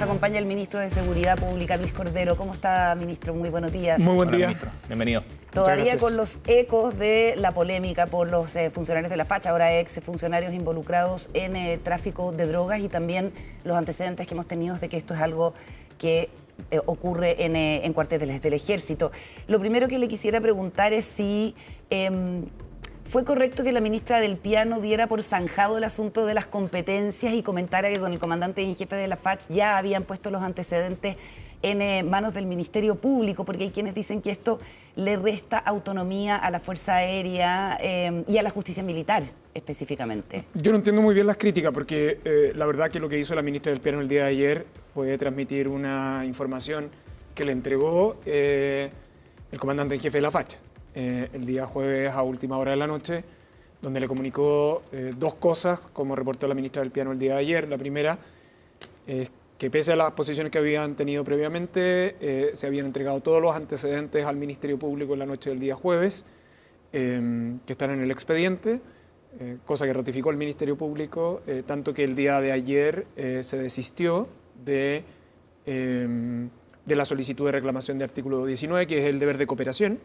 Nos acompaña el ministro de Seguridad Pública, Luis Cordero. ¿Cómo está, ministro? Muy buenos días. Muy buen día. Ministro. Bienvenido. Todavía con los ecos de la polémica por los funcionarios de la facha, ahora ex funcionarios involucrados en tráfico de drogas, y también los antecedentes que hemos tenido de que esto es algo que ocurre en cuarteles del Ejército. Lo primero que le quisiera preguntar es si ¿fue correcto que la ministra del Piano diera por zanjado el asunto de las competencias y comentara que con el comandante en jefe de la FACH ya habían puesto los antecedentes en manos del Ministerio Público? Porque hay quienes dicen que esto le resta autonomía a la Fuerza Aérea y a la justicia militar específicamente. Yo no entiendo muy bien las críticas porque la verdad que lo que hizo la ministra del Piano el día de ayer fue transmitir una información que le entregó el comandante en jefe de la FACH. El día jueves a última hora de la noche, donde le comunicó dos cosas, como reportó la ministra del Piano el día de ayer. La primera es que pese a las posiciones que habían tenido previamente, se habían entregado todos los antecedentes al Ministerio Público en la noche del día jueves, que están en el expediente, cosa que ratificó el Ministerio Público, tanto que el día de ayer se desistió de la solicitud de reclamación de artículo 19, que es el deber de cooperación.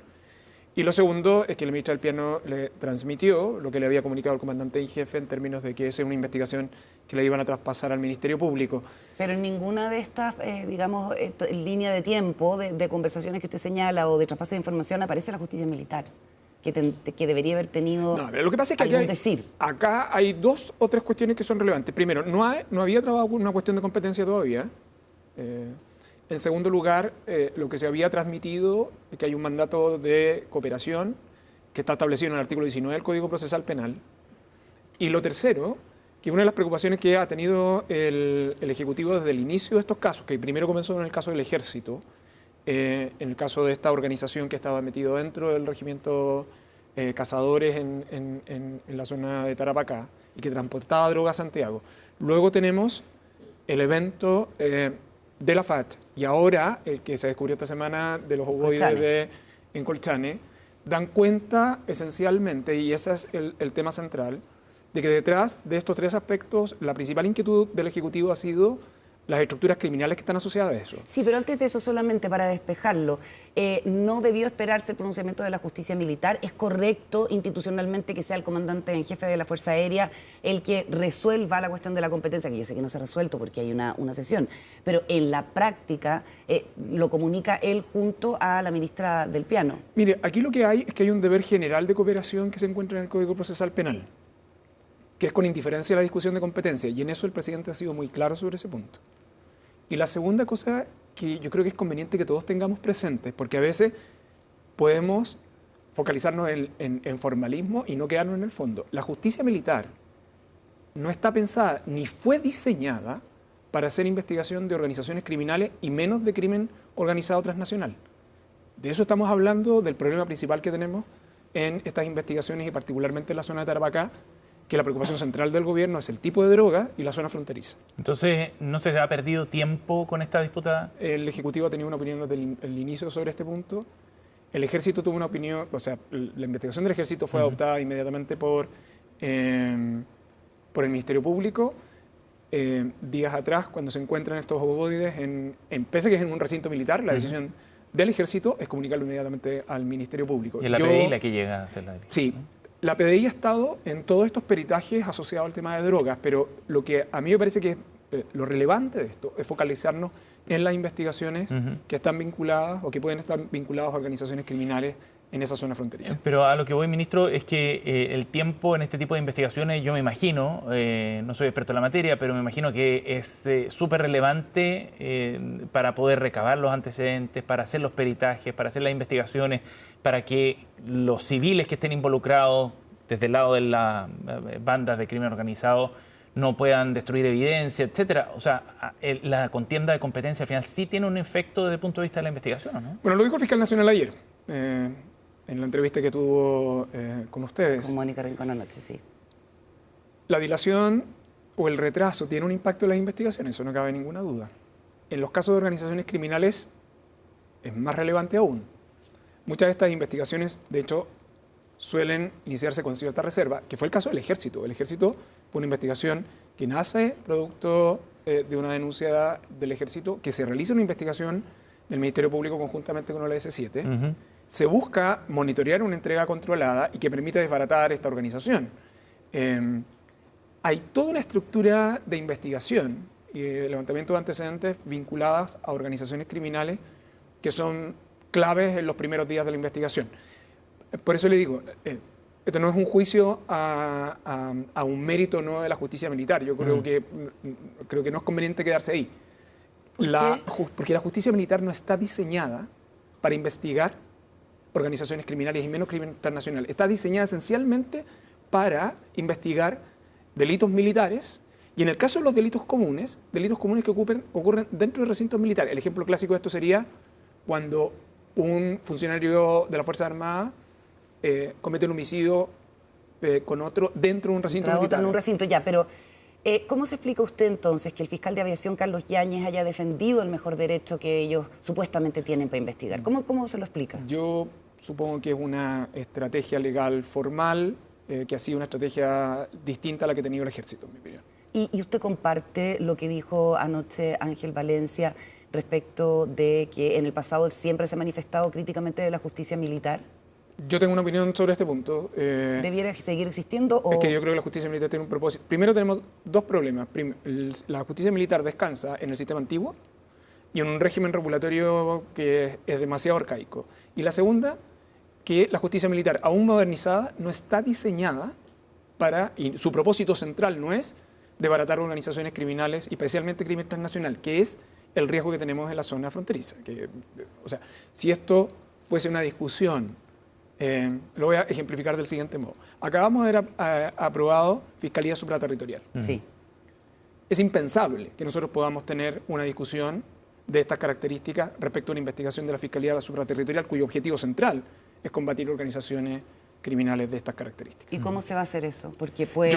Y lo segundo es que la ministra del Piano le transmitió lo que le había comunicado el comandante en jefe en términos de que esa es una investigación que le iban a traspasar al Ministerio Público. Pero en ninguna de estas, digamos, línea de tiempo, de conversaciones que usted señala o de traspaso de información aparece la justicia militar, que debería haber tenido lo que pasa es que acá hay dos o tres cuestiones que son relevantes. Primero, no había trabajado una cuestión de competencia todavía. En segundo lugar, lo que se había transmitido es que hay un mandato de cooperación que está establecido en el artículo 19 del Código Procesal Penal. Y lo tercero, que una de las preocupaciones que ha tenido el Ejecutivo desde el inicio de estos casos, que primero comenzó en el caso del Ejército, en el caso de esta organización que estaba metido dentro del regimiento Cazadores en la zona de Tarapacá y que transportaba droga a Santiago. Luego tenemos el evento de la FACH y ahora el que se descubrió esta semana de los ovoides en Colchane, dan cuenta esencialmente, y ese es el tema central, de que detrás de estos tres aspectos la principal inquietud del Ejecutivo ha sido las estructuras criminales que están asociadas a eso. Sí, pero antes de eso, solamente para despejarlo, ¿no debió esperarse el pronunciamiento de la justicia militar? ¿Es correcto institucionalmente que sea el comandante en jefe de la Fuerza Aérea el que resuelva la cuestión de la competencia? Que yo sé que no se ha resuelto porque hay una sesión, pero en la práctica lo comunica él junto a la ministra del Piano. Mire, aquí lo que hay es que hay un deber general de cooperación que se encuentra en el Código Procesal Penal, que es con indiferencia a la discusión de competencia, y en eso el presidente ha sido muy claro sobre ese punto. Y la segunda cosa que yo creo que es conveniente que todos tengamos presentes, porque a veces podemos focalizarnos en formalismo y no quedarnos en el fondo. La justicia militar no está pensada ni fue diseñada para hacer investigación de organizaciones criminales y menos de crimen organizado transnacional. De eso estamos hablando, del problema principal que tenemos en estas investigaciones y particularmente en la zona de Tarapacá, que la preocupación central del gobierno es el tipo de droga y la zona fronteriza. Entonces, ¿no se ha perdido tiempo con esta disputa? El Ejecutivo ha tenido una opinión desde el inicio sobre este punto. El Ejército tuvo una opinión, o sea, la investigación del Ejército fue adoptada inmediatamente por el Ministerio Público. Días atrás, cuando se encuentran estos ovoides, pese a que es en un recinto militar, la decisión del Ejército es comunicarlo inmediatamente al Ministerio Público. ¿Y la PDI la que llega a hacer la decisión? Sí. La PDI ha estado en todos estos peritajes asociados al tema de drogas, pero lo que a mí me parece que es lo relevante de esto es focalizarnos en las investigaciones que están vinculadas o que pueden estar vinculadas a organizaciones criminales en esa zona fronteriza. Pero a lo que voy, ministro, es que el tiempo en este tipo de investigaciones, yo me imagino, no soy experto en la materia, pero me imagino que es súper relevante para poder recabar los antecedentes, para hacer los peritajes, para hacer las investigaciones, para que los civiles que estén involucrados desde el lado de las bandas de crimen organizado no puedan destruir evidencia, etcétera. O sea, la contienda de competencia al final sí tiene un efecto desde el punto de vista de la investigación, ¿o no? Bueno, lo dijo el fiscal nacional ayer, en la entrevista que tuvo con ustedes. Con Mónica Rincón anoche, sí. La dilación o el retraso tiene un impacto en las investigaciones, eso no cabe ninguna duda. En los casos de organizaciones criminales es más relevante aún. Muchas de estas investigaciones, de hecho, suelen iniciarse con cierta reserva, que fue el caso del Ejército. El Ejército fue una investigación que nace producto de una denuncia del Ejército que se realiza una investigación del Ministerio Público conjuntamente con la S7. Se busca monitorear una entrega controlada y que permita desbaratar esta organización. Hay toda una estructura de investigación y de levantamiento de antecedentes vinculadas a organizaciones criminales que son claves en los primeros días de la investigación. Por eso le digo, esto no es un juicio a un mérito no de la justicia militar. Yo creo que no es conveniente quedarse ahí. Porque la justicia militar no está diseñada para investigar organizaciones criminales y menos crimen transnacional. Está diseñada esencialmente para investigar delitos militares y en el caso de los delitos comunes que ocurren dentro de recintos militares. El ejemplo clásico de esto sería cuando un funcionario de la Fuerza Armada comete un homicidio con otro dentro de un recinto militar. Otro en un recinto, ya, pero ¿cómo se explica usted entonces que el fiscal de aviación Carlos Yáñez haya defendido el mejor derecho que ellos supuestamente tienen para investigar? ¿Cómo se lo explica? Yo supongo que es una estrategia legal formal, que ha sido una estrategia distinta a la que ha tenido el Ejército, en mi opinión. ¿Y usted comparte lo que dijo anoche Ángel Valencia respecto de que en el pasado él siempre se ha manifestado críticamente de la justicia militar? Yo tengo una opinión sobre este punto. ¿Debiera seguir existiendo? Es que yo creo que la justicia militar tiene un propósito. Primero tenemos dos problemas. La justicia militar descansa en el sistema antiguo y en un régimen regulatorio que es demasiado arcaico. Y la segunda, que la justicia militar, aún modernizada, no está diseñada y su propósito central no es desbaratar organizaciones criminales, y especialmente crimen transnacional, que es el riesgo que tenemos en la zona fronteriza. O sea, si esto fuese una discusión, lo voy a ejemplificar del siguiente modo. Acabamos de haber aprobado Fiscalía Supraterritorial. Sí. Es impensable que nosotros podamos tener una discusión de estas características respecto a una investigación de la Fiscalía Supraterritorial, cuyo objetivo central es combatir organizaciones criminales de estas características. ¿Y cómo se va a hacer eso? Porque puede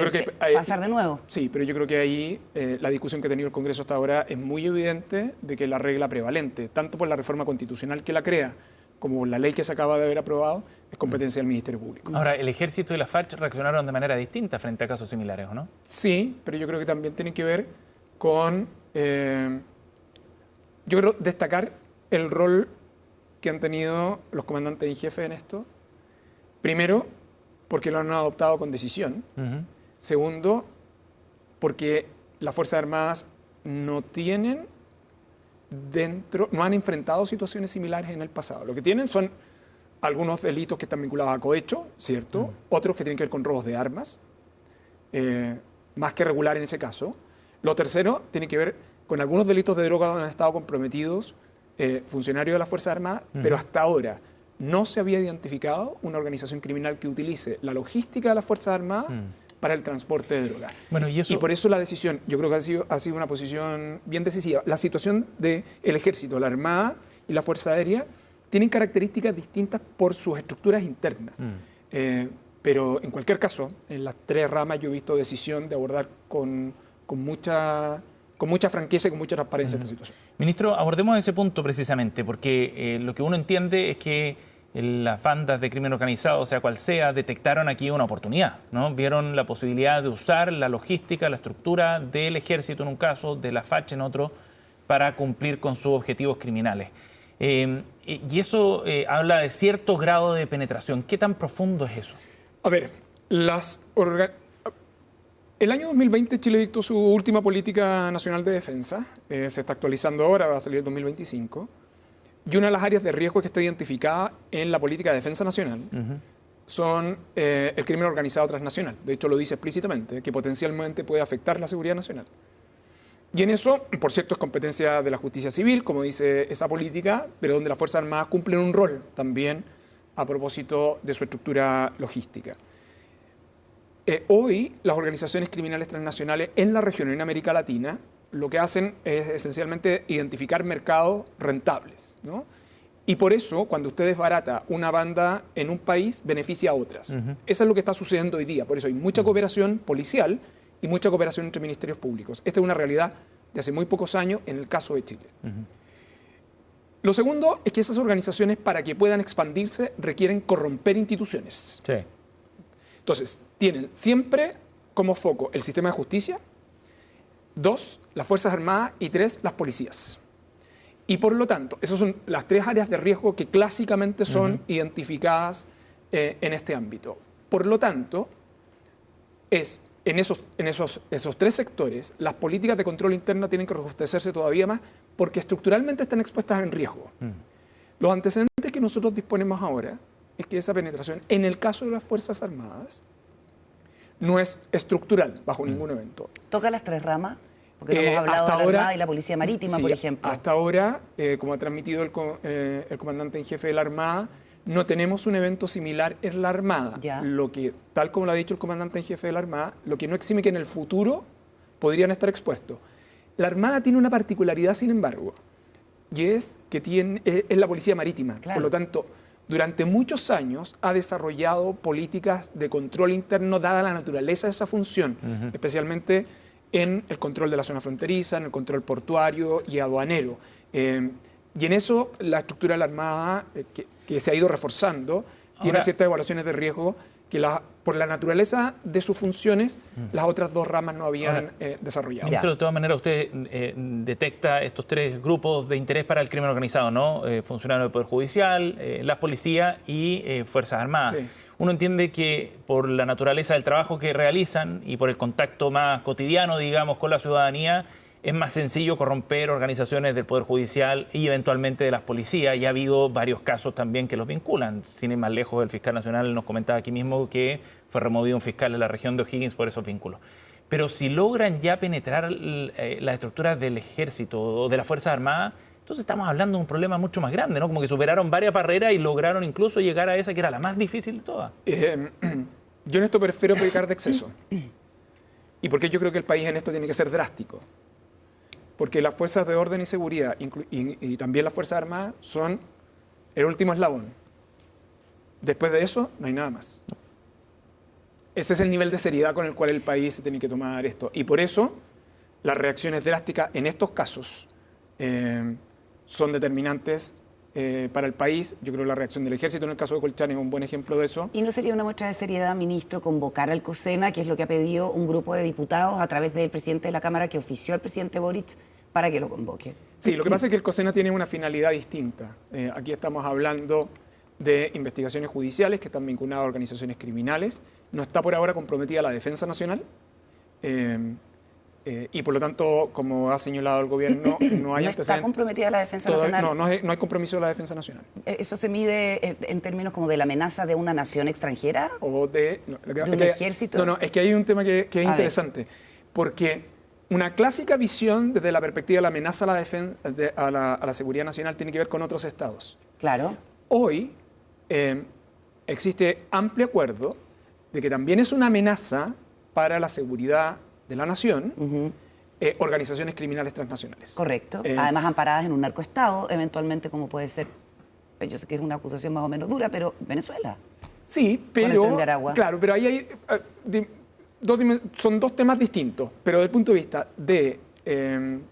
pasar de nuevo. Sí, pero yo creo que ahí la discusión que ha tenido el Congreso hasta ahora es muy evidente de que la regla prevalente, tanto por la reforma constitucional que la crea, como la ley que se acaba de haber aprobado, es competencia del Ministerio Público. Ahora, ¿el Ejército y la FACH reaccionaron de manera distinta frente a casos similares, o no? Sí, pero yo creo que también tiene que ver con, yo creo, destacar el rol que han tenido los comandantes en jefe en esto. Primero, porque lo han adoptado con decisión. Segundo, porque las Fuerzas Armadas no han enfrentado situaciones similares en el pasado. Lo que tienen son algunos delitos que están vinculados a cohecho, ¿cierto? Otros que tienen que ver con robos de armas, más que regular en ese caso. Lo tercero tiene que ver con algunos delitos de droga donde han estado comprometidos funcionarios de las Fuerzas Armadas, pero hasta ahora no se había identificado una organización criminal que utilice la logística de las Fuerzas Armadas para el transporte de droga. Bueno, y por eso la decisión, yo creo que ha sido una posición bien decisiva. La situación del Ejército, la Armada y la Fuerza Aérea tienen características distintas por sus estructuras internas. Pero en cualquier caso, en las tres ramas yo he visto decisión de abordar con mucha franqueza y con mucha transparencia esta situación. Ministro, abordemos ese punto precisamente, porque lo que uno entiende es que las bandas de crimen organizado, sea cual sea, detectaron aquí una oportunidad, ¿no? Vieron la posibilidad de usar la logística, la estructura del Ejército en un caso, de la FACH en otro, para cumplir con sus objetivos criminales. Y eso habla de cierto grado de penetración. ¿Qué tan profundo es eso? A ver, el año 2020 Chile dictó su última política nacional de defensa. Se está actualizando ahora, va a salir el 2025. Y una de las áreas de riesgo que está identificada en la política de defensa nacional son el crimen organizado transnacional. De hecho, lo dice explícitamente, que potencialmente puede afectar la seguridad nacional. Y en eso, por cierto, es competencia de la justicia civil, como dice esa política, pero donde las Fuerzas Armadas cumplen un rol también a propósito de su estructura logística. Hoy, las organizaciones criminales transnacionales en la región, en América Latina, lo que hacen es esencialmente identificar mercados rentables, ¿no? Y por eso, cuando usted desbarata una banda en un país, beneficia a otras. Eso es lo que está sucediendo hoy día. Por eso hay mucha cooperación policial y mucha cooperación entre ministerios públicos. Esta es una realidad de hace muy pocos años en el caso de Chile. Lo segundo es que esas organizaciones, para que puedan expandirse, requieren corromper instituciones. Sí. Entonces, tienen siempre como foco el sistema de justicia, 2, las Fuerzas Armadas y 3, las policías. Y por lo tanto, esas son las 3 áreas de riesgo que clásicamente son identificadas en este ámbito. Por lo tanto, en esos 3 sectores, las políticas de control interno tienen que robustecerse todavía más porque estructuralmente están expuestas en riesgo. Los antecedentes que nosotros disponemos ahora es que esa penetración, en el caso de las Fuerzas Armadas, no es estructural bajo ningún evento. ¿Toca las 3 ramas? Porque no hemos hablado de la Armada y la Policía Marítima, sí, por ejemplo. Hasta ahora, como ha transmitido el comandante en jefe de la Armada, no tenemos un evento similar en la Armada. Lo que, tal como lo ha dicho el comandante en jefe de la Armada, lo que no exime que en el futuro podrían estar expuestos. La Armada tiene una particularidad, sin embargo, y es que es la Policía Marítima. Claro. Por lo tanto, durante muchos años ha desarrollado políticas de control interno dada la naturaleza de esa función, especialmente en el control de la zona fronteriza, en el control portuario y aduanero. Y en eso la estructura de la Armada, que se ha ido reforzando, tiene ciertas evaluaciones de riesgo que por la naturaleza de sus funciones, las otras 2 ramas no habían desarrollado. Ministro, de todas maneras, usted detecta estos 3 grupos de interés para el crimen organizado, ¿no? Funcionarios del Poder Judicial, las policías y Fuerzas Armadas. Sí. Uno entiende que por la naturaleza del trabajo que realizan y por el contacto más cotidiano, digamos, con la ciudadanía, es más sencillo corromper organizaciones del Poder Judicial y eventualmente de las policías. Y ha habido varios casos también que los vinculan. Sin ir más lejos, el fiscal nacional nos comentaba aquí mismo que fue removido un fiscal en la región de O'Higgins por esos vínculos. Pero si logran ya penetrar las estructuras del Ejército o de las Fuerzas Armadas, entonces estamos hablando de un problema mucho más grande, ¿no? Como que superaron varias barreras y lograron incluso llegar a esa que era la más difícil de todas. Yo en esto prefiero pecar de exceso. ¿Y por qué yo creo que el país en esto tiene que ser drástico? Porque las fuerzas de orden y seguridad y también las Fuerzas Armadas son el último eslabón. Después de eso, no hay nada más. Ese es el nivel de seriedad con el cual el país se tiene que tomar esto. Y por eso, las reacciones drásticas en estos casos son determinantes para el país. Yo creo que la reacción del Ejército en el caso de Colchane es un buen ejemplo de eso. ¿Y no sería una muestra de seriedad, ministro, convocar al COSENA, que es lo que ha pedido un grupo de diputados a través del presidente de la Cámara que ofició al presidente Boric para que lo convoque? Sí, lo que pasa es que el COSENA tiene una finalidad distinta. Aquí estamos hablando de investigaciones judiciales que están vinculadas a organizaciones criminales. No está por ahora comprometida la Defensa Nacional. Y por lo tanto, como ha señalado el gobierno, no hay antecedentes. ¿No está comprometida la Defensa Nacional? No hay compromiso de la Defensa Nacional. ¿Eso se mide en términos como de la amenaza de una nación extranjera? ¿O de un ejército? No, es que hay un tema que es interesante. Porque una clásica visión desde la perspectiva de la amenaza a la seguridad nacional tiene que ver con otros estados. Claro. Hoy existe amplio acuerdo de que también es una amenaza para la seguridad de la nación, organizaciones criminales transnacionales. Correcto. Además amparadas en un narcoestado, eventualmente como puede ser, yo sé que es una acusación más o menos dura, pero Venezuela. Sí, pero claro, pero ahí hay son 2 temas distintos, pero desde el punto de vista de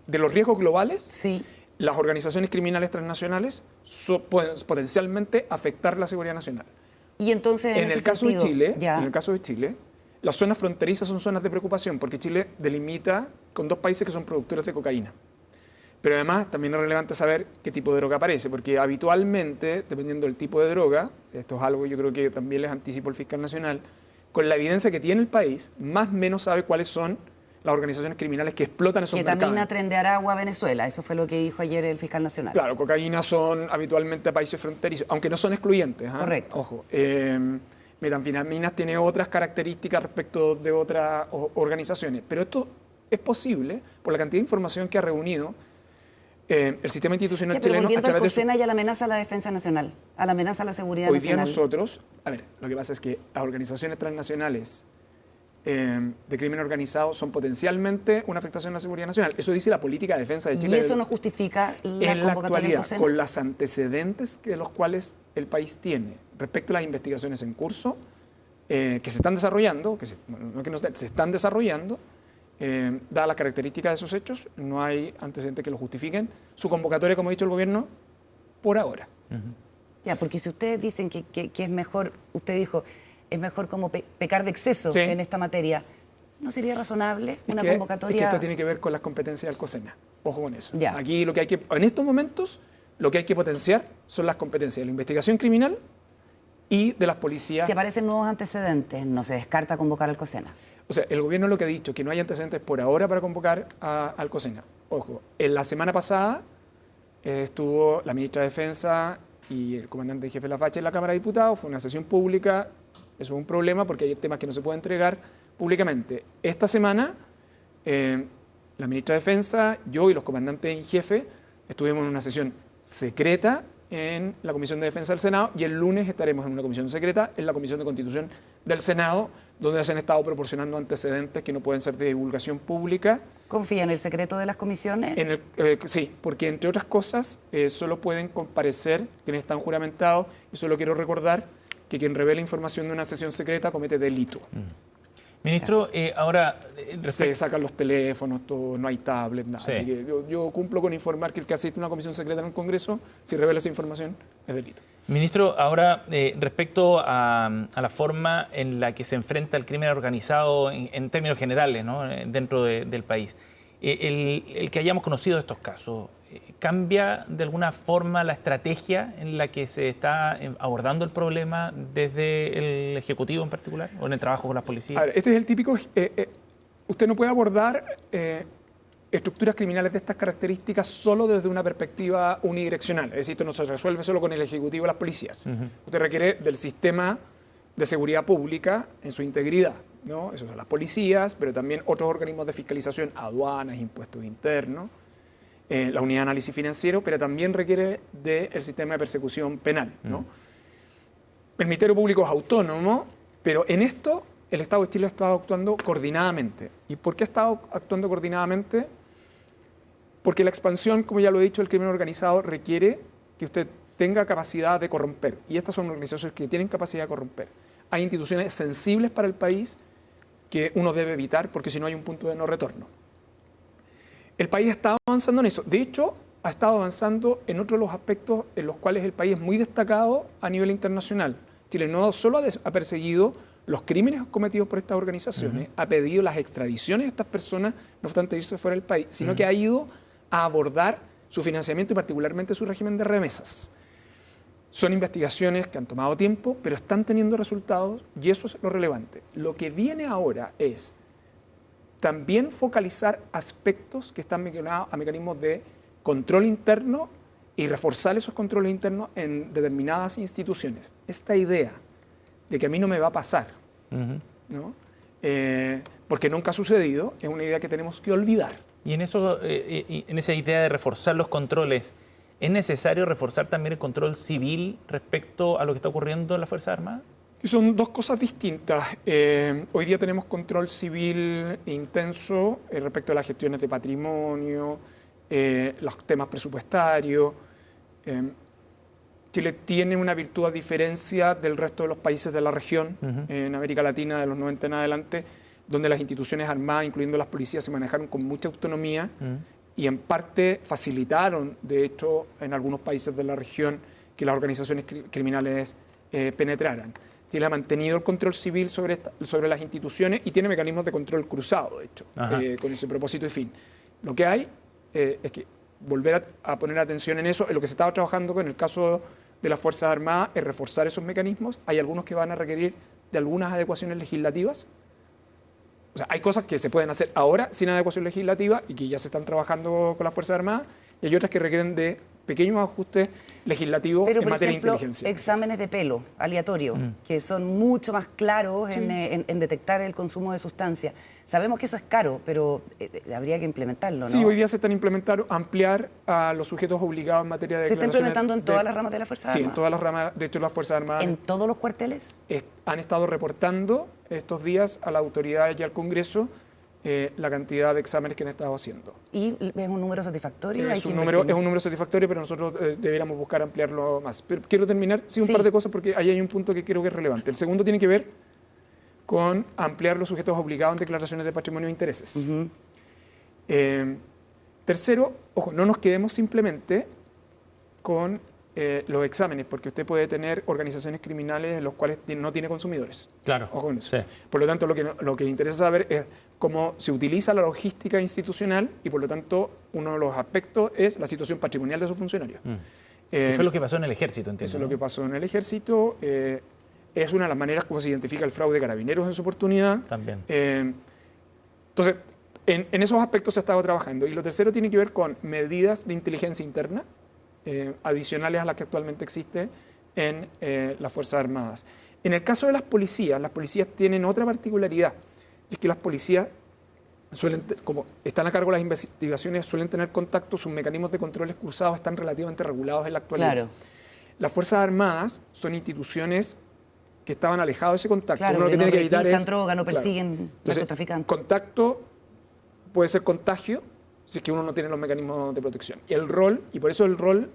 los riesgos globales, sí, las organizaciones criminales transnacionales pueden potencialmente afectar la seguridad nacional. Y entonces en el caso de Chile, las zonas fronterizas son zonas de preocupación porque Chile delimita con 2 países que son productores de cocaína. Pero además también es relevante saber qué tipo de droga aparece, porque habitualmente, dependiendo del tipo de droga, esto es algo que yo creo que también les anticipó el fiscal nacional, con la evidencia que tiene el país, más o menos sabe cuáles son las organizaciones criminales que explotan esos mercados. Ketamina, Tren de Aragua, Venezuela. Eso fue lo que dijo ayer el fiscal nacional. Claro, cocaína son habitualmente países fronterizos, aunque no son excluyentes. Correcto. Ojo. Metanfetaminas tiene otras características respecto de otras organizaciones. Pero esto es posible por la cantidad de información que ha reunido el sistema institucional chileno a través de COSENA y a la amenaza a la defensa nacional, a la amenaza a la seguridad nacional. Hoy día nosotros, lo que pasa es que las organizaciones transnacionales de crimen organizado son potencialmente una afectación a la seguridad nacional. Eso dice la política de defensa de Chile. ¿Y eso no justifica la en la actualidad, con los antecedentes de los cuales el país tiene respecto a las investigaciones en curso, que se están desarrollando, se están desarrollando, dadas las características de esos hechos, no hay antecedentes que lo justifiquen. Su convocatoria, como ha dicho el gobierno, por ahora. Ya, porque si ustedes dicen que es mejor, usted dijo, es mejor como pecar de exceso en esta materia, ¿No sería razonable una Es convocatoria? que esto tiene que ver con las competencias del COSENA. Ojo con eso. Ya. Aquí en estos momentos, lo que hay que potenciar son las competencias de la investigación criminal y de las policías. Si aparecen nuevos antecedentes, no se descarta convocar al COSENA. O sea, el gobierno lo que ha dicho, que no hay antecedentes por ahora para convocar al COSENA. Ojo, en la semana pasada estuvo la ministra de Defensa y el comandante en jefe de la facha en la Cámara de Diputados, fue una sesión pública, eso es un problema porque hay temas que no se pueden entregar públicamente. Esta semana, la ministra de Defensa, yo y los comandantes en jefe estuvimos en una sesión secreta en la Comisión de Defensa del Senado y el lunes estaremos en una comisión secreta en la Comisión de Constitución del Senado, donde se han estado proporcionando antecedentes que no pueden ser de divulgación pública. ¿Confía en el secreto de las comisiones? Sí, porque entre otras cosas solo pueden comparecer quienes están juramentados y solo quiero recordar que quien revela información de una sesión secreta comete delito. Ministro, ahora... Se sacan los teléfonos, todo, no hay tablet, nada. Sí. Así que yo cumplo con informar que el que asiste a una comisión secreta en el Congreso, si revela esa información, es delito. Ministro, ahora respecto a la forma en la que se enfrenta el crimen organizado en términos generales, ¿no?, dentro del país, el que hayamos conocido estos casos, ¿cambia de alguna forma la estrategia en la que se está abordando el problema desde el Ejecutivo en particular o en el trabajo con las policías? A ver, este es el típico... usted no puede abordar estructuras criminales de estas características solo desde una perspectiva unidireccional. Es decir, esto no se resuelve solo con el Ejecutivo y las policías. Usted requiere del sistema de seguridad pública en su integridad, ¿no? Esos son las policías, pero también otros organismos de fiscalización, aduanas, impuestos internos, la unidad de análisis financiero, pero también requiere del sistema de persecución penal, ¿no? El Ministerio Público es autónomo, pero en esto el Estado de Chile ha estado actuando coordinadamente. ¿Y por qué ha estado actuando coordinadamente? Porque la expansión, como ya lo he dicho, del crimen organizado requiere que usted tenga capacidad de corromper. Y estas son organizaciones que tienen capacidad de corromper. Hay instituciones sensibles para el país que uno debe evitar porque si no hay un punto de no retorno. El país está avanzando en eso. De hecho, ha estado avanzando en otros de los aspectos en los cuales el país es muy destacado a nivel internacional. Chile no solo ha perseguido los crímenes cometidos por estas organizaciones, ha pedido las extradiciones de estas personas, no obstante irse fuera del país, sino que ha ido a abordar su financiamiento y particularmente su régimen de remesas. Son investigaciones que han tomado tiempo, pero están teniendo resultados y eso es lo relevante. Lo que viene ahora es también focalizar aspectos que están vinculados a mecanismos de control interno y reforzar esos controles internos en determinadas instituciones. Esta idea de que a mí no me va a pasar, ¿no? Porque nunca ha sucedido, es una idea que tenemos que olvidar. Y en esa idea de reforzar los controles, ¿es necesario reforzar también el control civil respecto a lo que está ocurriendo en las Fuerzas Armadas? Y son dos cosas distintas. Hoy día tenemos control civil intenso respecto a las gestiones de patrimonio, los temas presupuestarios. Chile tiene una virtud a diferencia del resto de los países de la región, en América Latina de los 90 en adelante, donde las instituciones armadas, incluyendo las policías, se manejaron con mucha autonomía y en parte facilitaron, de hecho, en algunos países de la región, que las organizaciones criminales penetraran. Chile ha mantenido el control civil sobre las instituciones y tiene mecanismos de control cruzado, de hecho, con ese propósito y fin. Lo que hay es que volver a poner atención en eso. En lo que se estaba trabajando con el caso de las Fuerzas Armadas es reforzar esos mecanismos. Hay algunos que van a requerir de algunas adecuaciones legislativas. O sea, hay cosas que se pueden hacer ahora sin adecuación legislativa y que ya se están trabajando con las Fuerzas Armadas, y hay otras que requieren de pequeños ajustes legislativos en materia de inteligencia. Exámenes de pelo aleatorio, que son mucho más claros en detectar el consumo de sustancias. Sabemos que eso es caro, pero habría que implementarlo, ¿no? Sí, hoy día se están implementando, ampliar a los sujetos obligados en materia de ¿Se está implementando en todas las ramas de las Fuerzas Armadas? Sí, en todas las ramas. De hecho, las Fuerzas Armadas... ¿En todos los cuarteles? Han estado reportando estos días a la autoridad y al Congreso la cantidad de exámenes que han estado haciendo. ¿Y es un número satisfactorio? Es un número satisfactorio, pero nosotros deberíamos buscar ampliarlo más. Pero quiero terminar, un par de cosas, porque ahí hay un punto que creo que es relevante. El segundo tiene que ver con ampliar los sujetos obligados en declaraciones de patrimonio e intereses. Tercero, ojo, no nos quedemos simplemente con los exámenes, porque usted puede tener organizaciones criminales en los cuales no tiene consumidores. Claro. Ojo con eso. Sí. Por lo tanto, lo que interesa saber es cómo se utiliza la logística institucional y, por lo tanto, uno de los aspectos es la situación patrimonial de esos funcionarios. ¿Qué fue lo que pasó en el ejército, entiendo? Eso es lo que pasó en el ejército. Es una de las maneras como se identifica el fraude de Carabineros en su oportunidad. También. Entonces, en esos aspectos se ha estado trabajando. Y lo tercero tiene que ver con medidas de inteligencia interna adicionales a las que actualmente existe en las Fuerzas Armadas. En el caso de las policías tienen otra particularidad. Y es que las policías como están a cargo de las investigaciones, suelen tener contacto, sus mecanismos de controles cruzados están relativamente regulados en la actualidad. Claro. Las Fuerzas Armadas son instituciones que estaban alejados de ese contacto. Claro, Uno lo que no tiene que evitar requisan es droga, no persiguen Entonces, narcotraficantes. contacto puede ser contagio si es que uno no tiene los mecanismos de protección. Y por eso el rol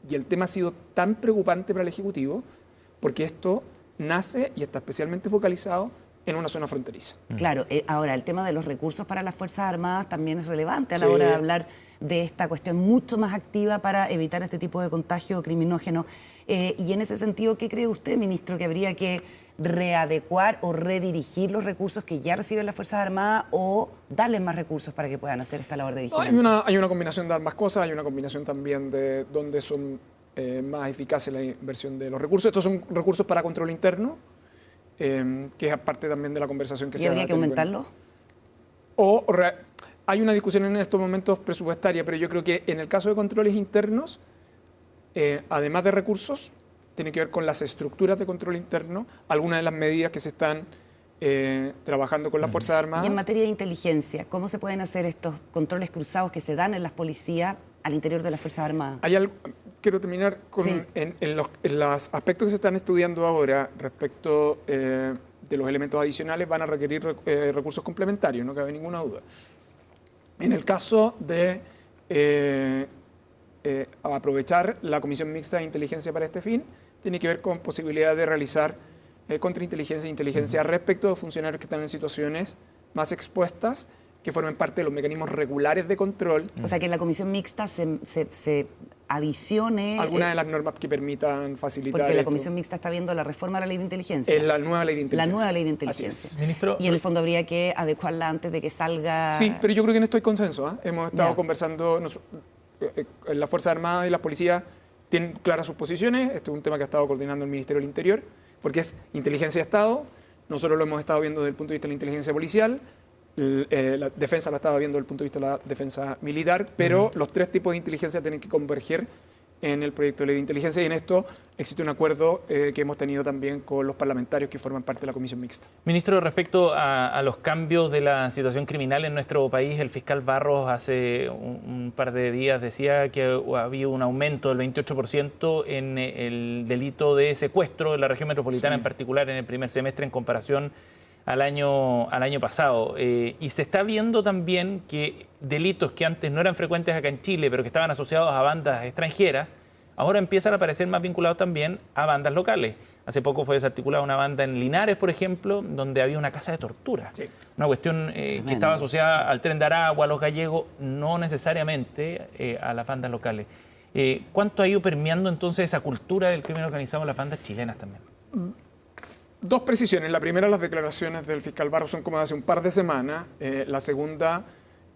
y el tema ha sido tan preocupante para el Ejecutivo, porque esto nace y está especialmente focalizado en una zona fronteriza. Claro, ahora el tema de los recursos para las Fuerzas Armadas también es relevante a la Sí. hora de hablar de esta cuestión mucho más activa para evitar este tipo de contagio criminógeno. Y en ese sentido, ¿qué cree usted, ministro, que habría que readecuar o redirigir los recursos que ya reciben las Fuerzas Armadas o darles más recursos para que puedan hacer esta labor de vigilancia? Hay una combinación de ambas cosas, hay una combinación también de dónde son más eficaces la inversión de los recursos. Estos son recursos para control interno, que es parte también de la conversación que ¿Y se ha habría que tenido. aumentarlos? Hay una discusión en estos momentos presupuestaria, pero yo creo que en el caso de controles internos, además de recursos, tiene que ver con las estructuras de control interno, algunas de las medidas que se están trabajando con las Fuerzas Armadas. Y en materia de inteligencia, ¿cómo se pueden hacer estos controles cruzados que se dan en las policías al interior de las Fuerzas Armadas? Quiero terminar con Sí. en los aspectos que se están estudiando ahora respecto de los elementos adicionales van a requerir recursos complementarios, no cabe ninguna duda. En el caso de aprovechar la Comisión Mixta de Inteligencia para este fin, tiene que ver con posibilidad de realizar contrainteligencia e inteligencia respecto de funcionarios que están en situaciones más expuestas, que formen parte de los mecanismos regulares de control. O sea, que en la comisión mixta se adicione... Algunas de las normas que permitan facilitar porque la esto. comisión mixta está viendo la reforma a la ley de inteligencia. Es la nueva ley de inteligencia. La nueva ley de Así inteligencia. es. Ministro, Y en el fondo habría que adecuarla antes de que salga... Sí, pero yo creo que en esto hay consenso. Hemos estado Ya. conversando, las Fuerzas Armadas y las policías tienen claras sus posiciones. Este es un tema que ha estado coordinando el Ministerio del Interior, porque es inteligencia de Estado. Nosotros lo hemos estado viendo desde el punto de vista de la inteligencia policial. La defensa la estaba viendo desde el punto de vista de la defensa militar, pero los tres tipos de inteligencia tienen que converger en el proyecto de ley de inteligencia y en esto existe un acuerdo que hemos tenido también con los parlamentarios que forman parte de la comisión mixta. Ministro, respecto a los cambios de la situación criminal en nuestro país, el fiscal Barros hace un par de días decía que había un aumento del 28% en el delito de secuestro en la región metropolitana, Sí. en particular en el primer semestre en comparación al año pasado. Y se está viendo también que delitos que antes no eran frecuentes acá en Chile, pero que estaban asociados a bandas extranjeras, ahora empiezan a aparecer más vinculados también a bandas locales. Hace poco fue desarticulada una banda en Linares, por ejemplo, donde había una casa de tortura. Sí. Una cuestión que estaba asociada al Tren de Aragua, a los gallegos, no necesariamente a las bandas locales. ¿Cuánto ha ido permeando entonces esa cultura del crimen organizado en las bandas chilenas también? Dos precisiones. La primera, las declaraciones del fiscal Barros son como de hace un par de semanas. La segunda,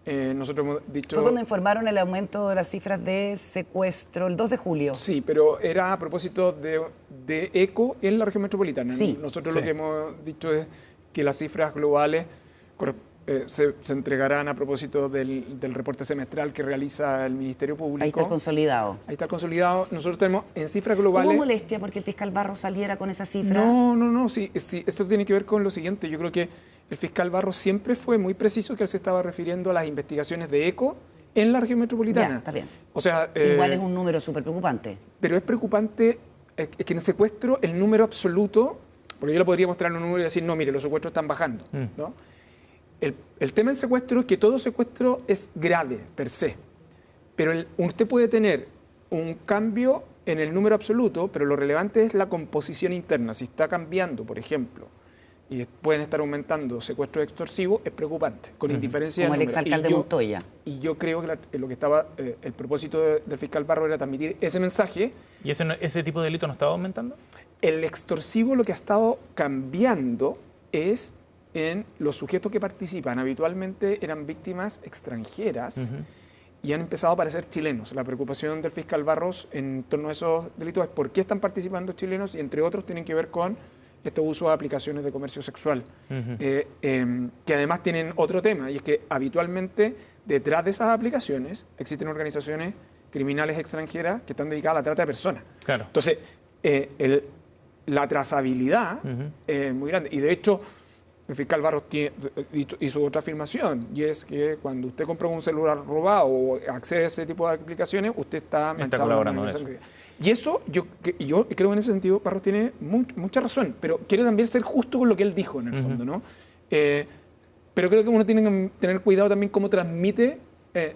nosotros hemos dicho... Fue cuando informaron el aumento de las cifras de secuestro el 2 de julio. Sí, pero era a propósito de ECO en la región metropolitana. Sí. Nosotros Sí. lo que hemos dicho es que las cifras globales se entregarán a propósito del reporte semestral que realiza el Ministerio Público. Ahí está consolidado. Ahí está consolidado. Nosotros tenemos en cifras ¿Hubo globales... molestia porque el fiscal Barros saliera con esa cifra? No. Sí, esto tiene que ver con lo siguiente. Yo creo que el fiscal Barros siempre fue muy preciso que él se estaba refiriendo a las investigaciones de ECO en la región metropolitana. Ya, está bien. O sea, Igual es un número súper preocupante. pero es preocupante que en el secuestro el número absoluto, porque yo le podría mostrar un número y decir, no, mire, los secuestros están bajando, ¿no? El tema del secuestro es que todo secuestro es grave, per se. Pero usted puede tener un cambio en el número absoluto, pero lo relevante es la composición interna. Si está cambiando, por ejemplo, y pueden estar aumentando secuestros extorsivos, es preocupante, con indiferencia como de el número. exalcalde Montoya. Y yo creo que lo que estaba, el propósito del fiscal Barro era transmitir ese mensaje. ¿Y ese tipo de delito no estaba aumentando? El extorsivo lo que ha estado cambiando es en los sujetos que participan. Habitualmente eran víctimas extranjeras y han empezado a aparecer chilenos. La preocupación del fiscal Barros en torno a esos delitos es por qué están participando chilenos y entre otros tienen que ver con estos usos de aplicaciones de comercio sexual, que además tienen otro tema, y es que habitualmente detrás de esas aplicaciones existen organizaciones criminales extranjeras que están dedicadas a la trata de personas. Claro. Entonces, la trazabilidad es muy grande. Y de hecho, el fiscal Barros hizo otra afirmación, y es que cuando usted compra un celular robado o accede a ese tipo de aplicaciones, usted está manchado colaborando en en eso. Y eso, yo creo que en ese sentido Barros tiene mucha razón, pero quiere también ser justo con lo que él dijo en el fondo, ¿no? Pero creo que uno tiene que tener cuidado también cómo transmite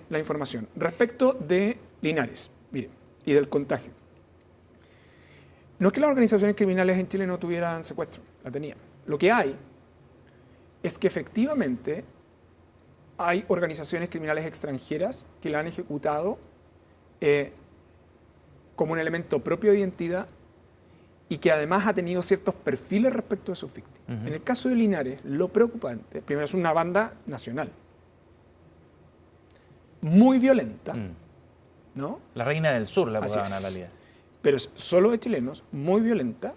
la información. Respecto de Linares, mire, y del contagio. No es que las organizaciones criminales en Chile no tuvieran secuestro, la tenían. Lo que hay es que efectivamente hay organizaciones criminales extranjeras que la han ejecutado como un elemento propio de identidad y que además ha tenido ciertos perfiles respecto de sus víctimas. En el caso de Linares, lo preocupante, primero es una banda nacional, muy violenta, ¿no? La Reina del Sur la Así apodaban a es. la liga. Pero es solo de chilenos, muy violenta,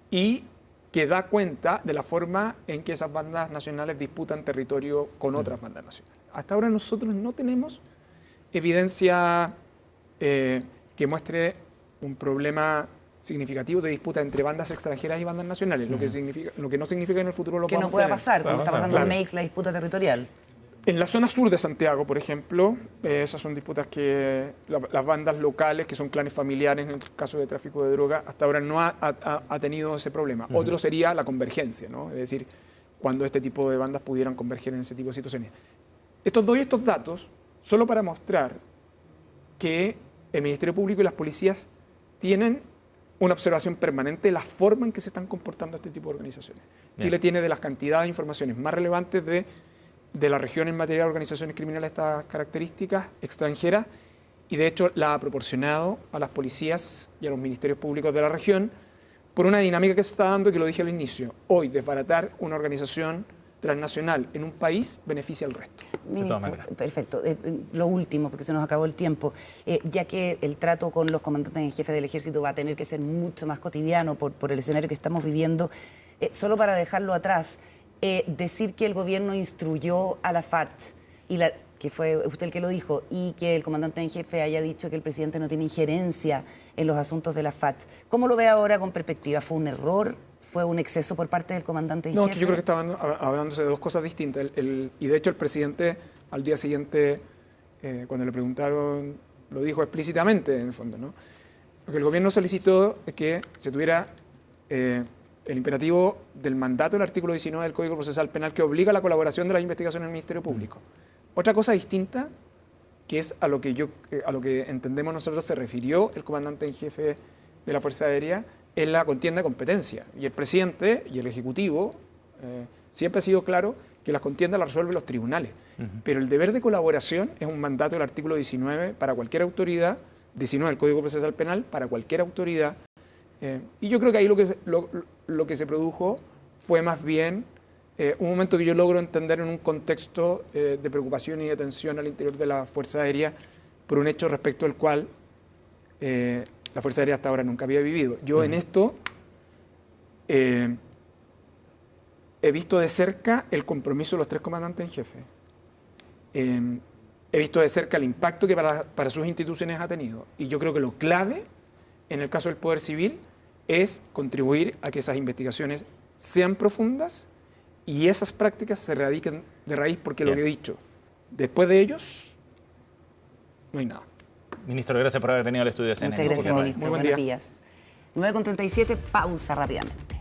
y que da cuenta de la forma en que esas bandas nacionales disputan territorio con otras bandas nacionales. Hasta ahora nosotros no tenemos evidencia que muestre un problema significativo de disputa entre bandas extranjeras y bandas nacionales, lo que no significa que en el futuro lo Que no podamos pueda tener. pasar, como está pasando en Claro. Meix, la disputa territorial. En la zona sur de Santiago, por ejemplo, esas son disputas que las bandas locales, que son clanes familiares en el caso de tráfico de droga, hasta ahora no ha tenido ese problema. Otro sería la convergencia, ¿no? Es decir, cuando este tipo de bandas pudieran converger en ese tipo de situaciones. Doy estos datos solo para mostrar que el Ministerio Público y las policías tienen una observación permanente de la forma en que se están comportando este tipo de organizaciones. Bien. Chile tiene de las cantidades de informaciones más relevantes de la región en materia de organizaciones criminales estas características extranjeras, y de hecho la ha proporcionado a las policías y a los ministerios públicos de la región por una dinámica que se está dando y que lo dije al inicio. Hoy, desbaratar una organización transnacional en un país beneficia al resto. Ministro, maneras. perfecto. Lo último, porque se nos acabó el tiempo, ya que el trato con los comandantes en jefe del ejército va a tener que ser mucho más cotidiano por el escenario que estamos viviendo, solo para dejarlo atrás, decir que el gobierno instruyó a la FAT, que fue usted el que lo dijo, y que el comandante en jefe haya dicho que el presidente no tiene injerencia en los asuntos de la FAT. ¿Cómo lo ve ahora con perspectiva? ¿Fue un error? ¿Fue un exceso por parte del comandante en jefe? No, es que yo creo que estaban hablándose de dos cosas distintas. Y de hecho el presidente al día siguiente, cuando le preguntaron, lo dijo explícitamente en el fondo, ¿no? Lo que el gobierno solicitó es que se tuviera el imperativo del mandato del artículo 19 del Código Procesal Penal que obliga a la colaboración de las investigaciones del Ministerio Público. Otra cosa distinta, que es a lo que entendemos nosotros se refirió el comandante en jefe de la Fuerza Aérea, es la contienda de competencia. Y el presidente y el Ejecutivo siempre ha sido claro que las contiendas las resuelven los tribunales. Pero el deber de colaboración es un mandato del artículo 19 para cualquier autoridad, 19 del Código Procesal Penal para cualquier autoridad. Y yo creo que ahí lo que se produjo fue más bien un momento que yo logro entender en un contexto de preocupación y de tensión al interior de la Fuerza Aérea por un hecho respecto al cual la Fuerza Aérea hasta ahora nunca había vivido. Yo en esto he visto de cerca el compromiso de los tres comandantes en jefe. He visto de cerca el impacto que para sus instituciones ha tenido. Y yo creo que lo clave en el caso del Poder Civil es contribuir a que esas investigaciones sean profundas y esas prácticas se erradiquen de raíz, porque lo que he dicho, después de ellos, no hay nada. Ministro, gracias por haber venido al estudio de CNN. Muchas gracias, ministro. Muy buen Buenos día. días. 9:37, pausa rápidamente.